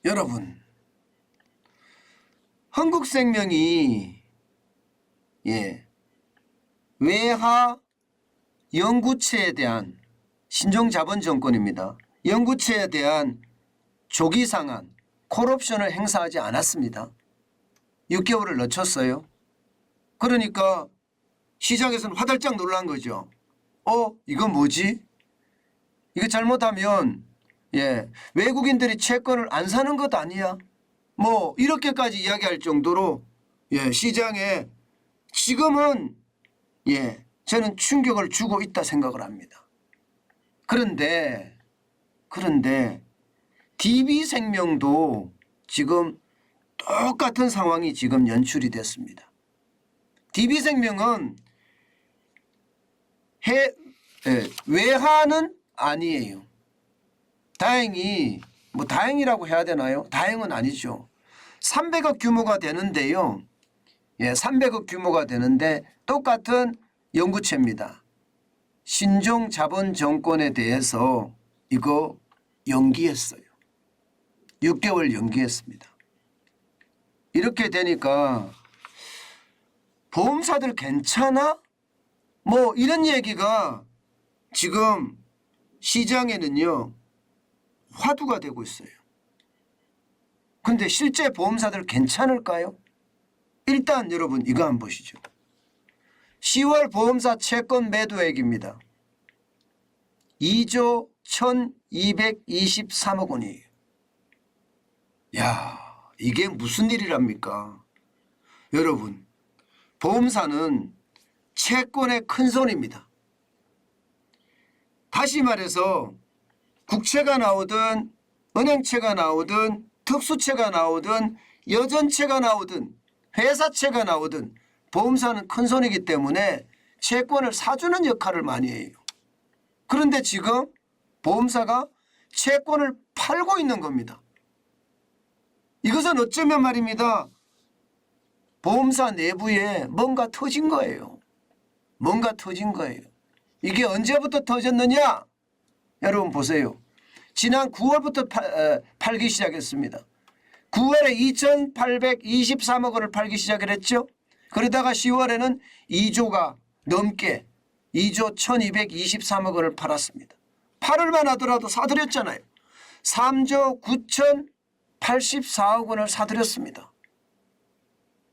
여러분, 한국생명이 외화 영구채에 대한 신종자본정권입니다. 영구채에 대한 조기상한 콜옵션을 행사하지 않았습니다. 6개월을 늦췄어요. 그러니까 시장에서는 화들짝 놀란 거죠. 이건 뭐지? 이거 잘못하면 외국인들이 채권을 안 사는 것 아니야? 뭐 이렇게까지 이야기할 정도로 시장에 지금은 저는 충격을 주고 있다 생각을 합니다. 그런데 DB생명도 지금 똑같은 상황이 지금 연출이 됐습니다. DB생명은 외화는 아니에요. 다행히 다행이라고 해야 되나요? 다행은 아니죠. 300억 규모가 되는데요. 300억 규모가 되는데 똑같은 영구채입니다. 신종자본정권에 대해서 이거 연기했어요. 6개월 연기했습니다. 이렇게 되니까 보험사들 괜찮아? 뭐 이런 얘기가 지금 시장에는요 화두가 되고 있어요. 근데 실제 보험사들 괜찮을까요? 일단 여러분 이거 한번 보시죠. 10월 보험사 채권 매도액입니다. 2조 1223억 원이에요. 야, 이게 무슨 일이랍니까? 여러분, 보험사는 채권의 큰손입니다. 다시 말해서 국채가 나오든 은행채가 나오든 특수채가 나오든 여전채가 나오든 회사채가 나오든 보험사는 큰손이기 때문에 채권을 사주는 역할을 많이 해요. 그런데 지금 보험사가 채권을 팔고 있는 겁니다. 이것은 어쩌면 말입니다. 보험사 내부에 뭔가 터진 거예요. 뭔가 터진 거예요. 이게 언제부터 터졌느냐? 여러분 보세요. 지난 9월부터 팔기 시작했습니다. 9월에 2,823억 원을 팔기 시작을 했죠. 그러다가 10월에는 2조가 넘게 2조 1,223억 원을 팔았습니다. 팔을만 하더라도 사들였잖아요. 3조 9,084억 원을 사들였습니다.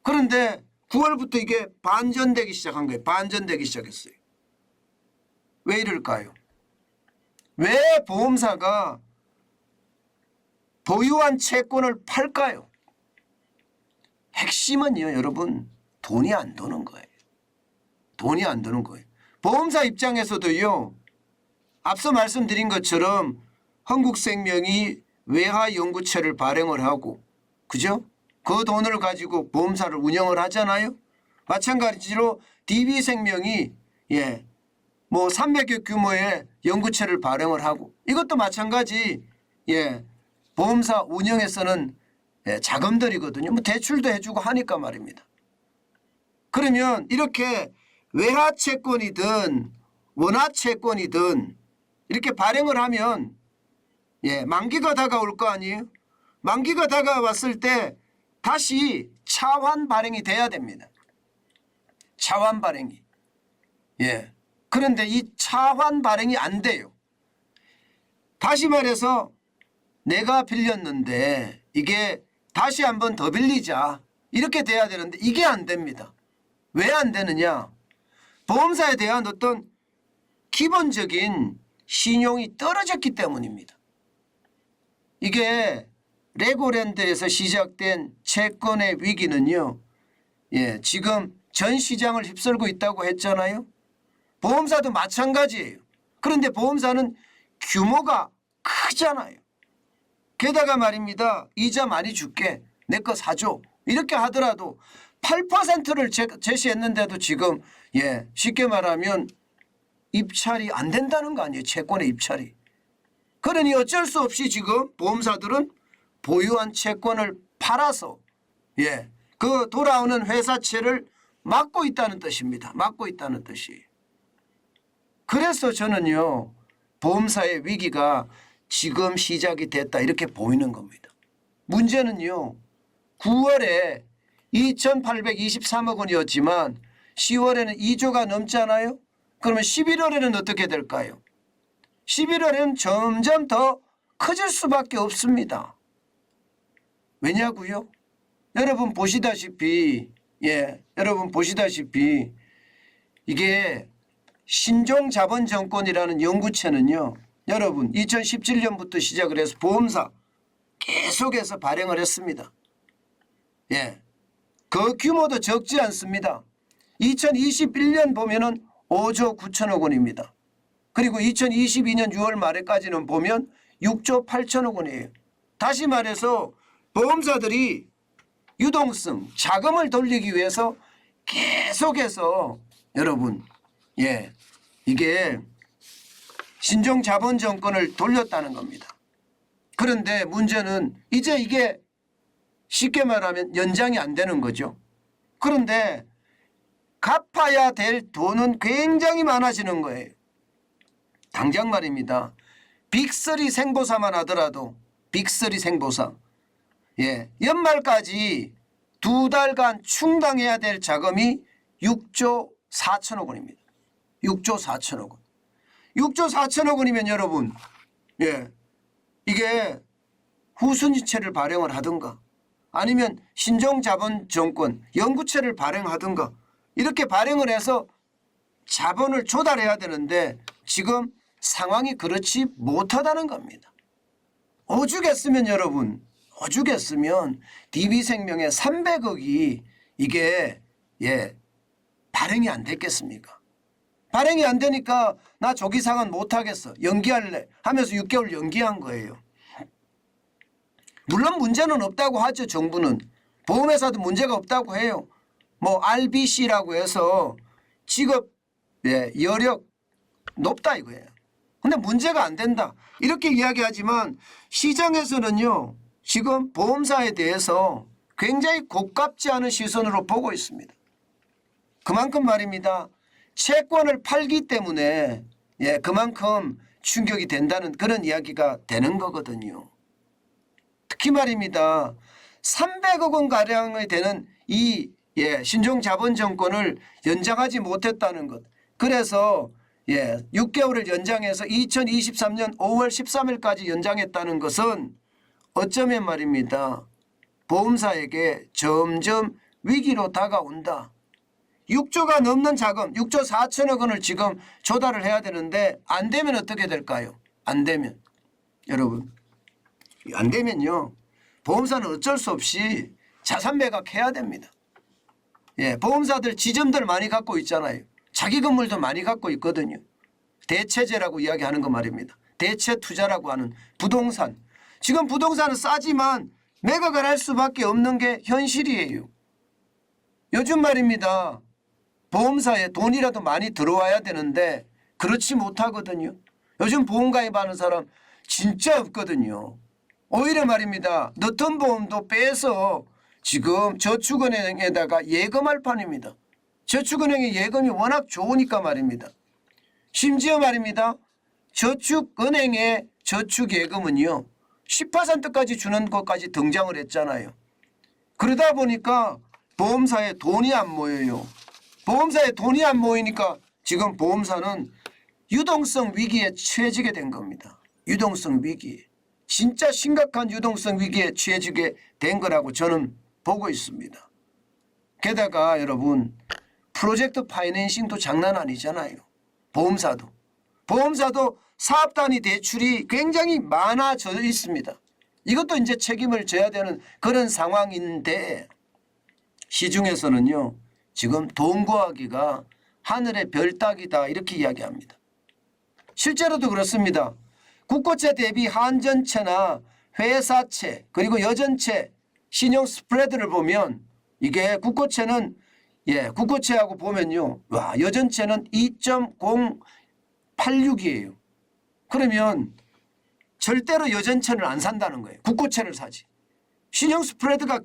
그런데 9월부터 이게 반전되기 시작한 거예요. 반전되기 시작했어요. 왜 이럴까요? 왜 보험사가 보유한 채권을 팔까요? 핵심은요, 여러분, 돈이 안 도는 거예요. 돈이 안 도는 거예요. 보험사 입장에서도요, 앞서 말씀드린 것처럼 한국생명이 외화연구채를 발행을 하고, 그죠? 그 돈을 가지고 보험사를 운영을 하잖아요. 마찬가지로 DB생명이 300억 규모의 연구채를 발행을 하고, 이것도 마찬가지 보험사 운영에서는 자금들이거든요. 대출도 해주고 하니까 말입니다. 그러면 이렇게 외화채권이든 원화채권이든 이렇게 발행을 하면 만기가 다가올 거 아니에요. 만기가 다가왔을 때 다시 차환 발행이 돼야 됩니다. 차환 발행이. 그런데 이 차환 발행이 안 돼요. 다시 말해서 내가 빌렸는데 이게 다시 한 번 더 빌리자 이렇게 돼야 되는데 이게 안 됩니다. 왜 안 되느냐? 보험사에 대한 어떤 기본적인 신용이 떨어졌기 때문입니다. 이게 레고랜드에서 시작된 채권의 위기는요. 지금 전 시장을 휩쓸고 있다고 했잖아요. 보험사도 마찬가지예요. 그런데 보험사는 규모가 크잖아요. 게다가 말입니다. 이자 많이 줄게. 내 거 사줘. 이렇게 하더라도 8%를 제시했는데도 지금 쉽게 말하면 입찰이 안 된다는 거 아니에요. 채권의 입찰이. 그러니 어쩔 수 없이 지금 보험사들은 보유한 채권을 팔아서 그 돌아오는 회사채를 막고 있다는 뜻입니다. 막고 있다는 뜻이. 그래서 저는요. 보험사의 위기가 지금 시작이 됐다 이렇게 보이는 겁니다. 문제는요. 9월에 2,823억 원이었지만 10월에는 2조가 넘잖아요. 그러면 11월에는 어떻게 될까요? 11월에는 점점 더 커질 수밖에 없습니다. 왜냐고요? 여러분 보시다시피 여러분 보시다시피 이게 신종자본정권이라는 연구체는요. 여러분 2017년부터 시작을 해서 보험사 계속해서 발행을 했습니다. 그 규모도 적지 않습니다. 2021년 보면은 5조 9천억 원입니다. 그리고 2022년 6월 말에까지는 보면 6조 8천억 원이에요. 다시 말해서 보험사들이 유동성, 자금을 돌리기 위해서 계속해서 여러분 이게 신종자본정권을 돌렸다는 겁니다. 그런데 문제는 이제 이게 쉽게 말하면 연장이 안 되는 거죠. 그런데 갚아야 될 돈은 굉장히 많아지는 거예요. 당장 말입니다. 빅3 생보사만 하더라도 빅3 생보사 연말까지 2달간 충당해야 될 자금이 6조 4천억 원입니다. 6조 4천억 원. 6조 4천억 원이면 여러분 이게 후순위채를 발행을 하든가 아니면 신종자본정권 연구체를 발행하든가 이렇게 발행을 해서 자본을 조달해야 되는데 지금 상황이 그렇지 못하다는 겁니다. 오죽했으면 여러분 오죽했으면 DB생명의 300억이 이게 발행이 안 됐겠습니까? 발행이 안 되니까 나 조기상환 못하겠어 연기할래 하면서 6개월 연기한 거예요. 물론 문제는 없다고 하죠. 정부는 보험회사도 문제가 없다고 해요. 뭐 RBC라고 해서 직업 여력 높다 이거예요. 근데 문제가 안 된다 이렇게 이야기하지만 시장에서는요 지금 보험사에 대해서 굉장히 고깝지 않은 시선으로 보고 있습니다. 그만큼 말입니다. 채권을 팔기 때문에 그만큼 충격이 된다는 그런 이야기가 되는 거거든요. 특히 말입니다. 300억 원가량이 되는 이 신종자본정권을 연장하지 못했다는 것. 그래서 6개월을 연장해서 2023년 5월 13일까지 연장했다는 것은 어쩌면 말입니다. 보험사에게 점점 위기로 다가온다. 6조가 넘는 자금 6조 4천억 원을 지금 조달을 해야 되는데 안 되면 어떻게 될까요? 안 되면 여러분 안 되면요 보험사는 어쩔 수 없이 자산 매각해야 됩니다. 보험사들 지점들 많이 갖고 있잖아요. 자기 건물도 많이 갖고 있거든요. 대체제라고 이야기하는 거 말입니다. 대체 투자라고 하는 부동산. 지금 부동산은 싸지만 매각을 할 수밖에 없는 게 현실이에요. 요즘 말입니다. 보험사에 돈이라도 많이 들어와야 되는데 그렇지 못하거든요. 요즘 보험 가입하는 사람 진짜 없거든요. 오히려 말입니다. 넣던 보험도 빼서 지금 저축은행에다가 예금할 판입니다. 저축은행의 예금이 워낙 좋으니까 말입니다. 심지어 말입니다. 저축은행의 저축예금은요. 10%까지 주는 것까지 등장을 했잖아요. 그러다 보니까 보험사에 돈이 안 모여요. 보험사에 돈이 안 모이니까 지금 보험사는 유동성 위기에 처해지게 된 겁니다. 유동성 위기. 진짜 심각한 유동성 위기에 처해지게 된 거라고 저는 보고 있습니다. 게다가 여러분 프로젝트 파이낸싱도 장난 아니잖아요. 보험사도 사업 단위 대출이 굉장히 많아져 있습니다. 이것도 이제 책임을 져야 되는 그런 상황인데 시중에서는요. 지금 돈 구하기가 하늘의 별 따기다 이렇게 이야기합니다. 실제로도 그렇습니다. 국고채 대비 한전채나 회사채 그리고 여전채 신용 스프레드를 보면 이게 국고채는 국고채하고 보면요. 와 여전채는 2.086이에요. 그러면 절대로 여전채를 안 산다는 거예요. 국고채를 사지. 신용 스프레드가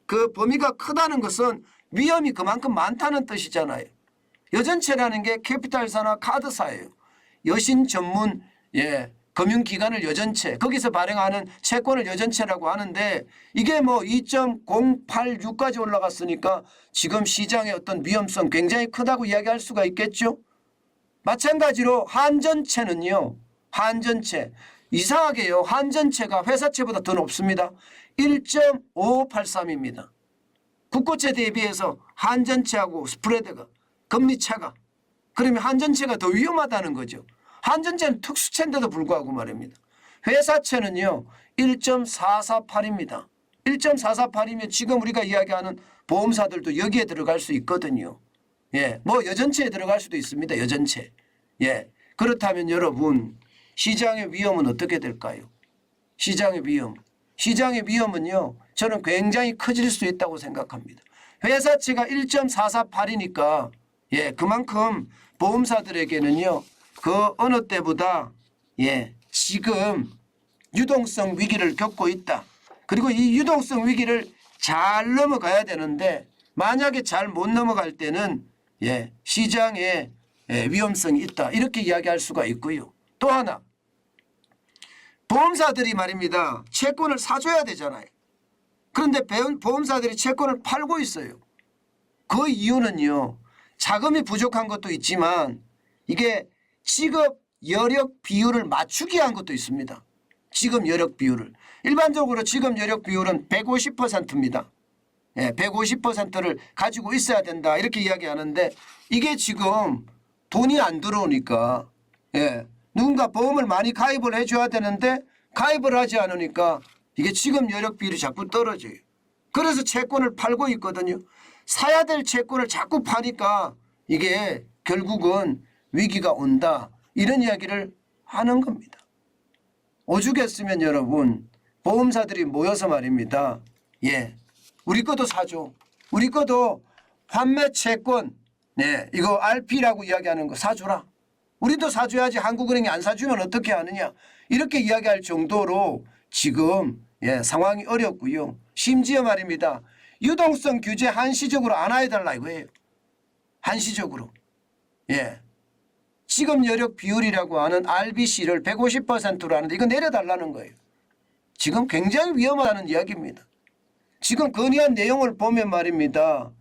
그 범위가 크다는 것은 위험이 그만큼 많다는 뜻이잖아요. 여전채라는 게 캐피탈사나 카드사예요. 여신 전문 금융기관을 여전체, 거기서 발행하는 채권을 여전체라고 하는데 이게 뭐 2.086까지 올라갔으니까 지금 시장의 어떤 위험성 굉장히 크다고 이야기할 수가 있겠죠. 마찬가지로 한전채는요. 한전채 이상하게요. 한전채가 회사채보다 더 높습니다. 1.5583입니다. 국고채 대비해서 한전채하고 스프레드가 금리차가 그러면 한전채가 더 위험하다는 거죠. 한전채는 특수채인데도 불구하고 말입니다. 회사채는요. 1.448입니다. 1.448이면 지금 우리가 이야기하는 보험사들도 여기에 들어갈 수 있거든요. 예, 뭐 여전체에 들어갈 수도 있습니다. 여전체. 예, 그렇다면 여러분 시장의 위험은 어떻게 될까요? 시장의 위험. 시장의 위험은요. 저는 굉장히 커질 수 있다고 생각합니다. 회사채가 1.448이니까 예, 그만큼 보험사들에게는요. 그 어느 때보다 예, 지금 유동성 위기를 겪고 있다. 그리고 이 유동성 위기를 잘 넘어가야 되는데 만약에 잘 못 넘어갈 때는 예, 시장에 위험성이 있다. 이렇게 이야기할 수가 있고요. 또 하나 보험사들이 말입니다. 채권을 사줘야 되잖아요. 그런데 보험사들이 채권을 팔고 있어요. 그 이유는요. 자금이 부족한 것도 있지만 이게 지급 여력 비율을 맞추기 위한 것도 있습니다. 지급 여력 비율을. 일반적으로 지급 여력 비율은 150%입니다. 예, 150%를 가지고 있어야 된다 이렇게 이야기하는데 이게 지금 돈이 안 들어오니까 예, 누군가 보험을 많이 가입을 해줘야 되는데 가입을 하지 않으니까 이게 지급 여력 비율이 자꾸 떨어져요. 그래서 채권을 팔고 있거든요. 사야 될 채권을 자꾸 파니까 이게 결국은 위기가 온다 이런 이야기를 하는 겁니다. 오죽했으면 여러분 보험사들이 모여서 말입니다. 예, 우리 것도 사줘. 우리 것도 환매 채권 네, 이거 RP라고 이야기하는 거 사주라. 우리도 사줘야지 한국은행이 안 사주면 어떻게 하느냐. 이렇게 이야기할 정도로 지금 예, 상황이 어렵고요. 심지어 말입니다. 유동성 규제 한시적으로 안 해달라 이거예요. 한시적으로. 예. 지급 여력 비율이라고 하는 RBC를 150%로 하는데 이거 내려달라는 거예요. 지금 굉장히 위험하다는 이야기입니다. 지금 건의한 내용을 보면 말입니다.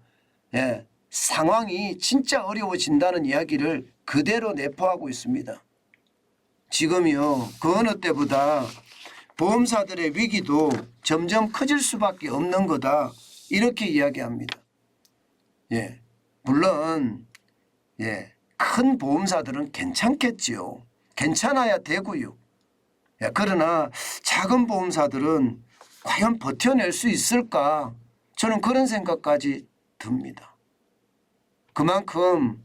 예, 상황이 진짜 어려워진다는 이야기를 그대로 내포하고 있습니다. 지금요. 그 어느 때보다 보험사들의 위기도 점점 커질 수밖에 없는 거다. 이렇게 이야기합니다. 예, 물론 예, 큰 보험사들은 괜찮겠지요. 괜찮아야 되고요. 예, 그러나 작은 보험사들은 과연 버텨낼 수 있을까? 저는 그런 생각까지 듭니다. 그만큼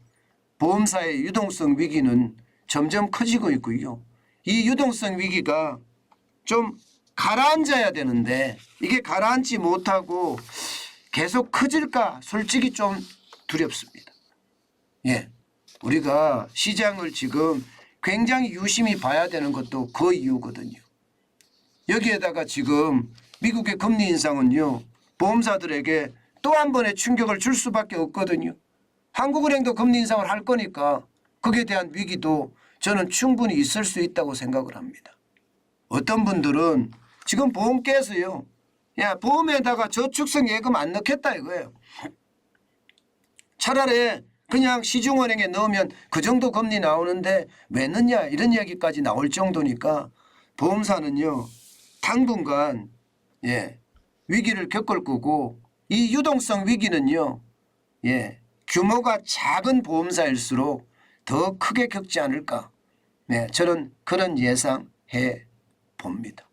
보험사의 유동성 위기는 점점 커지고 있고요. 이 유동성 위기가 좀 가라앉아야 되는데 이게 가라앉지 못하고 계속 커질까 솔직히 좀 두렵습니다. 예, 우리가 시장을 지금 굉장히 유심히 봐야 되는 것도 그 이유거든요. 여기에다가 지금 미국의 금리 인상은요. 보험사들에게 또 한 번의 충격을 줄 수밖에 없거든요. 한국은행도 금리 인상을 할 거니까 거기에 대한 위기도 저는 충분히 있을 수 있다고 생각을 합니다. 어떤 분들은 지금 보험계에서요. 야, 보험에다가 저축성 예금 안 넣겠다 이거예요. 차라리 그냥 시중은행에 넣으면 그 정도 금리 나오는데 왜 넣냐 이런 이야기까지 나올 정도니까 보험사는요. 당분간 예, 위기를 겪을 거고 이 유동성 위기는요. 예, 규모가 작은 보험사일수록 더 크게 겪지 않을까. 네, 저는 그런 예상해 봅니다.